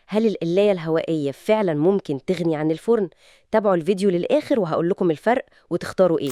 هل القلاية الهوائية فعلا ممكن تغني عن الفرن؟ تابعوا الفيديو للآخر وهقول لكم الفرق وتختاروا إيه.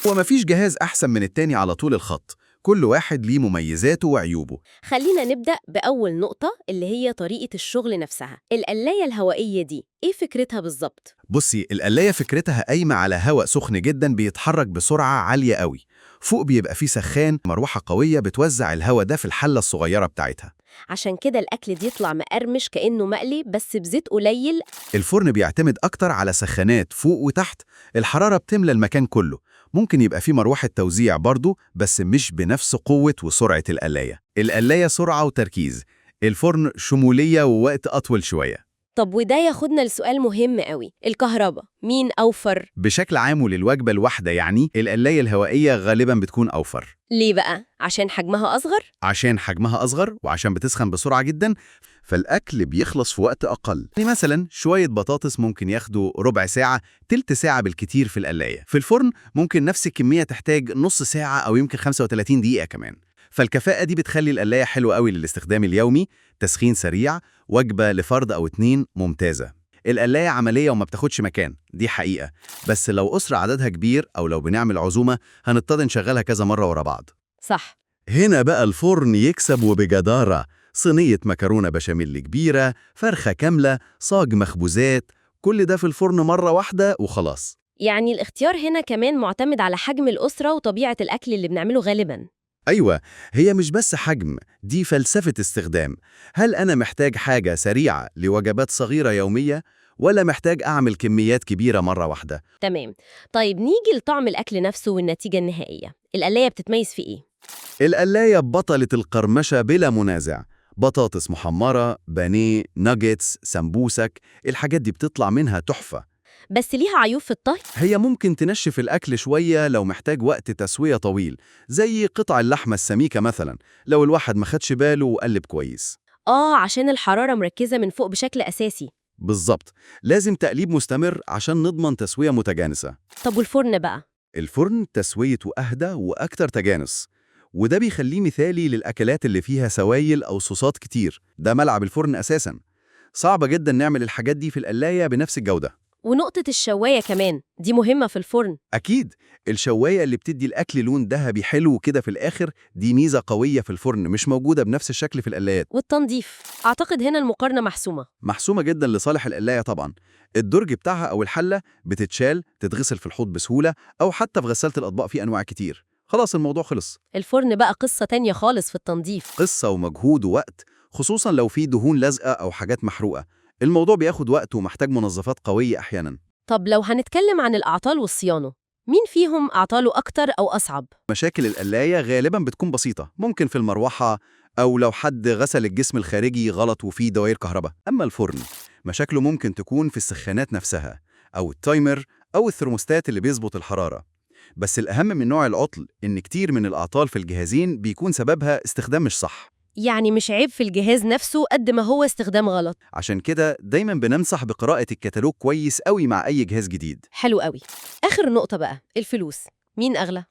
هو مفيش جهاز أحسن من التاني على طول الخط، كل واحد ليه مميزاته وعيوبه. خلينا نبدأ بأول نقطة اللي هي طريقة الشغل نفسها. القلاية الهوائية دي إيه فكرتها بالظبط؟ بصي، القلاية فكرتها قايمة على هواء سخن جدا بيتحرك بسرعة عالية قوي. فوق بيبقى فيه سخان، مروحة قوية بتوزع الهواء ده في الحلة الصغيرة بتاعتها. عشان كده الأكل دي يطلع مقرمش كأنه مقلي بس بزيت قليل. الفرن بيعتمد أكتر على سخانات فوق وتحت، الحرارة بتملى المكان كله. ممكن يبقى فيه مروحة توزيع برضه، بس مش بنفس قوة وسرعة القلاية. القلاية سرعة وتركيز، الفرن شمولية ووقت أطول شوية. طب وده ياخدنا لسؤال مهم قوي، الكهرباء مين أوفر؟ بشكل عام وللوجبة الواحدة يعني القلاية الهوائية غالباً بتكون أوفر. ليه بقى؟ عشان حجمها أصغر؟ عشان حجمها أصغر وعشان بتسخن بسرعة جداً، فالأكل بيخلص في وقت أقل. يعني مثلاً شوية بطاطس ممكن ياخدوا ربع ساعة، تلت ساعة بالكتير في القلاية. في الفرن ممكن نفس الكمية تحتاج نص ساعة أو يمكن 35 دقيقة كمان. فالكفاءة دي بتخلي القلاية حلوة قوي للاستخدام اليومي، تسخين سريع، وجبة لفرد أو اتنين ممتازة. القلاية عملية وما بتاخدش مكان، دي حقيقة، بس لو أسرة عددها كبير أو لو بنعمل عزومة هنضطر نشغلها كذا مرة ورا بعض. صح. هنا بقى الفرن يكسب وبجدارة. صينية مكرونة بشاميل كبيرة، فرخة كاملة، صاج مخبوزات، كل ده في الفرن مرة واحدة وخلاص. يعني الاختيار هنا كمان معتمد على حجم الأسرة وطبيعة الأكل اللي بنعمله غالباً. أيوة، هي مش بس حجم، دي فلسفة استخدام. هل أنا محتاج حاجة سريعة لوجبات صغيرة يومية، ولا محتاج أعمل كميات كبيرة مرة واحدة؟ تمام. طيب نيجي لطعم الأكل نفسه والنتيجة النهائية، القلاية بتتميز في إيه؟ القلاية بطلة القرمشة بلا منازع. بطاطس محمرة، بانيه، ناجتس، سمبوسك، الحاجات دي بتطلع منها تحفة. بس ليها عيوب في الطهي؟ هي ممكن تنشف الأكل شوية لو محتاج وقت تسوية طويل، زي قطع اللحمة السميكة مثلا، لو الواحد ما خدش باله وقلب كويس. عشان الحرارة مركزة من فوق بشكل أساسي. بالظبط، لازم تقليب مستمر عشان نضمن تسوية متجانسة. طب والفرن بقى؟ الفرن تسويته أهدى وأكتر تجانس، وده بيخليه مثالي للأكلات اللي فيها سوائل أو صوصات كتير. ده ملعب الفرن أساساً. صعب جدا نعمل الحاجات دي في القلاية بنفس الجودة. ونقطة الشواية كمان دي مهمة في الفرن. أكيد، الشواية اللي بتدي الأكل لون ذهبي حلو كده في الآخر، دي ميزة قوية في الفرن مش موجودة بنفس الشكل في القلايات. والتنظيف أعتقد هنا المقارنة محسومة. محسومة جدا لصالح القلاية طبعا. الدرج بتاعها أو الحلة بتتشال، تتغسل في الحوض بسهولة، أو حتى في غسالة الأطباق في أنواع كتير. خلاص الموضوع خلص. الفرن بقى قصة تانية خالص في التنظيف. قصة ومجهود ووقت، خصوصا لو في دهون لازقة أو حاجات محروقة. الموضوع بياخد وقت ومحتاج منظفات قوية أحيانا. طب لو هنتكلم عن الأعطال والصيانة، مين فيهم أعطاله أكتر أو أصعب؟ مشاكل القلاية غالبا بتكون بسيطة، ممكن في المروحة أو لو حد غسل الجسم الخارجي غلط وفيه دوائر كهرباء. أما الفرن مشاكله ممكن تكون في السخانات نفسها، أو التايمر، أو الثرموستات اللي بيظبط الحرارة. بس الأهم من نوع العطل إن كتير من الأعطال في الجهازين بيكون سببها استخدام مش صح. يعني مش عيب في الجهاز نفسه قد ما هو استخدام غلط. عشان كده دايما بننصح بقراءة الكتالوج كويس قوي مع أي جهاز جديد. حلو قوي. آخر نقطة بقى، الفلوس مين أغلى؟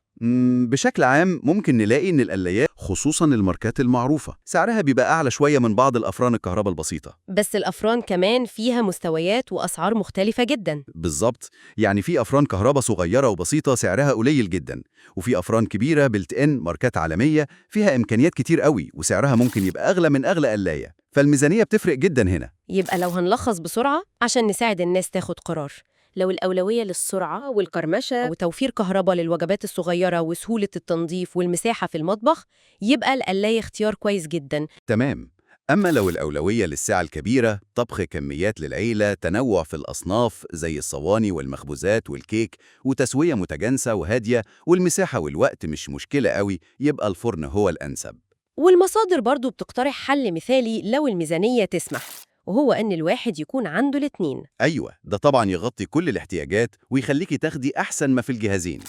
بشكل عام ممكن نلاقي إن القلايات، خصوصاً الماركات المعروفة، سعرها بيبقى أعلى شوية من بعض الأفران الكهرباء البسيطة. بس الأفران كمان فيها مستويات وأسعار مختلفة جدا. بالظبط، يعني في أفران كهرباء صغيرة وبسيطة سعرها قليل جدا، وفي أفران كبيرة بلت إن ماركات عالمية فيها إمكانيات كتير قوي وسعرها ممكن يبقى أغلى من أغلى قلاية. فالميزانية بتفرق جدا هنا. يبقى لو هنلخص بسرعة عشان نساعد الناس تاخد قرار، لو الأولوية للسرعة والكرمشة وتوفير كهرباء للوجبات الصغيرة وسهولة التنظيف والمساحة في المطبخ، يبقى القلاية اختيار كويس جدا. تمام. أما لو الأولوية للسعة الكبيرة، طبخ كميات للعيلة، تنوع في الأصناف زي الصواني والمخبوزات والكيك، وتسوية متجانسة وهادية، والمساحة والوقت مش مشكلة قوي، يبقى الفرن هو الأنسب. والمصادر برضو بتقترح حل مثالي لو الميزانية تسمح، وهو أن الواحد يكون عنده الاتنين. أيوة، ده طبعا يغطي كل الاحتياجات ويخليكي تاخدي أحسن ما في الجهازين.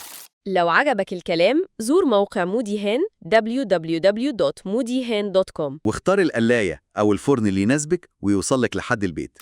لو عجبك الكلام زور موقع موديهان www.moodyhan.com واختار القلاية أو الفرن اللي يناسبك ويوصلك لحد البيت.